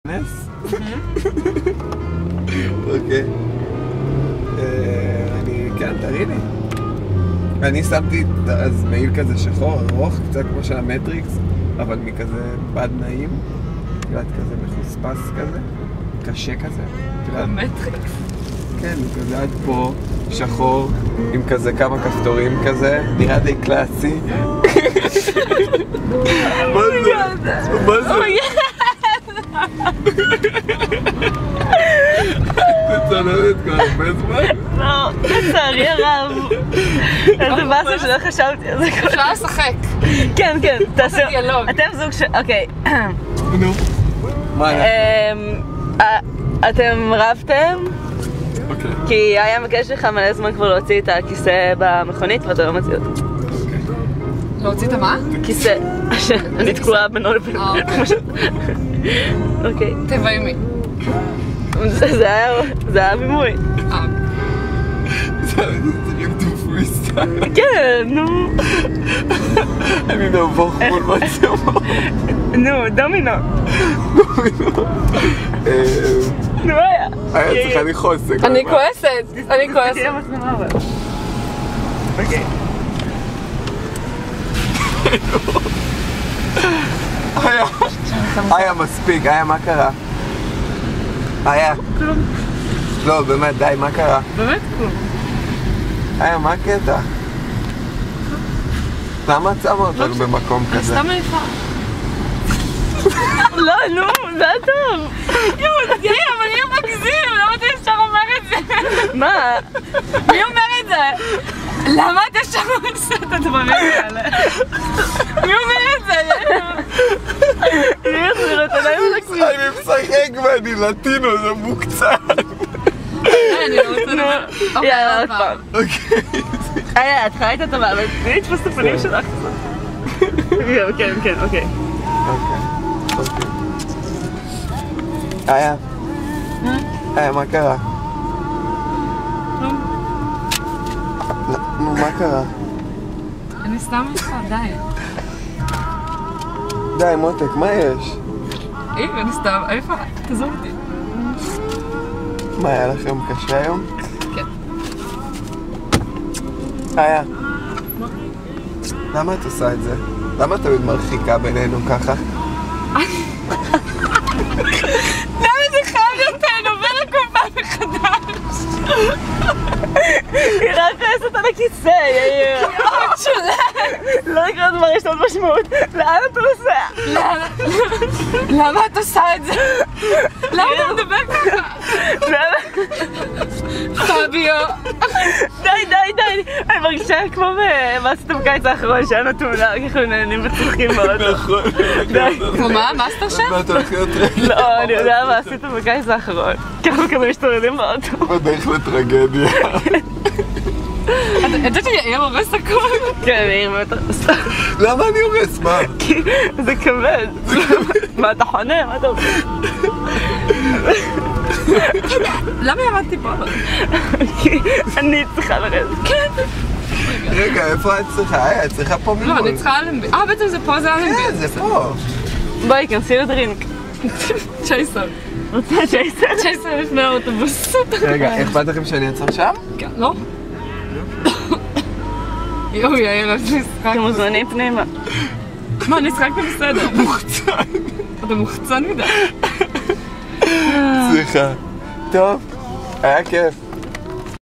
נס? אוקיי. כן, תראי לי. אני שמתי אז מעיל כזה שחור, ארוך, קצת כמו של המטריקס, אבל מכזה בד נעים, קצת כזה מחוספס כזה, קשה כזה. המטריקס? כן, כזה עד פה, שחור, עם כזה כמה כפתורים כזה, נראה די קלאסי. מה זה? מה זה? תצלמת כבר הרבה זמן? לא, לצערי הרב. איזה באסה שלא חשבתי על זה כל כך. אפשר לשחק. כן, כן, תעשו. דיאלוג. אתם זוג ש... אוקיי. נו. מה היה? אתם רבתם? אוקיי. כי היה מבקש לך מלא זמן כבר להוציא את הכיסא במכונית ואתה לא מוציא אותו. להוציא את מה? כיסא. אני תקועה בינו לבין. אוקיי. תביימי. זה היה בימוי. זה צריכים to freestyle. כן, נו. אני נבוך מול מצלמות. נו, דומינו. נו, היה. היה צריכה לכעוס. אני כועסת. אני כועסת. תהיה מצלמה אבל. אוקיי. היה מספיק, היה מה קרה? היה. כלום. לא, באמת, די, מה קרה? באמת כלום. היה, מה הקטע? למה את שמה אותנו במקום כזה? סתם מעיפה. לא, נו, זה היה טוב. אבל יהיה מגזים, למה אתה ישר אומר את זה? מה? מי אומר את זה? למה אתה ישר עושה את הדברים האלה? מי אומר את זה? אני אחזיר את עליי ולקסים. אני משחק ואני לטינו, זה מוקצן. אני לא רוצה לדבר. יאללה, עוד פעם. אוקיי. היה, את חייתה טובה, אבל תני לתפוס את הפנים שלך. כן, כן, אוקיי. אוקיי. היה. היה, מה קרה? נו, מה קרה? אני סתם איתך, די. די, מותק, מה יש? אני סתם, איפה? תעזוב אותי. מה, היה לכם קשה היום? כן. היה. למה את עושה את זה? למה את תמיד מרחיקה בינינו ככה? למה זה חייב להיות נובר הקופה מחדש? היא רק כועסת על הכיסא, יאיר. מאוד שולה. לא יקרה דבר, יש לו עוד משמעות. לאן אתה נוסע? למה את עושה את זה? למה אתה מדבר ככה? פביו. די. אני מרגישה כמו מה עשיתם בקיץ האחרון, שהיה נתונה, אנחנו נהנים וצוחקים באוטו. נכון. די. כמו מה? מאסטר שף? מה, אתה הולך להיות רגע? לא, אני יודע מה עשיתם בקיץ האחרון. ככה כזה משתוללים באוטו. בדרך לטרגדיה. את יודעת שיאיר הורס הכל? כן, יאיר באמת הורס. למה אני הורס? מה? כי זה כבד. מה, אתה חונה? מה אתה עושה? למה ירדתי פה? כי אני צריכה לרדת. כן. רגע, איפה את צריכה? את צריכה פה ממול. לא, אני צריכה אלנבי. בעצם זה פה, זה אלנבי. כן, זה פה. בואי, כנסי לדרינק. צ'ייסר. רוצה צ'ייסר? צ'ייסר לפני האוטובוס. רגע, אכפת לכם שאני אעצור שם? כן, לא? יואו, יאיר, אז נשחק. אתם מוזמנים פנימה. מה, נשחקת בסדר. מוחצן. אתה מוחצן מדי. סליחה. טוב, היה כיף.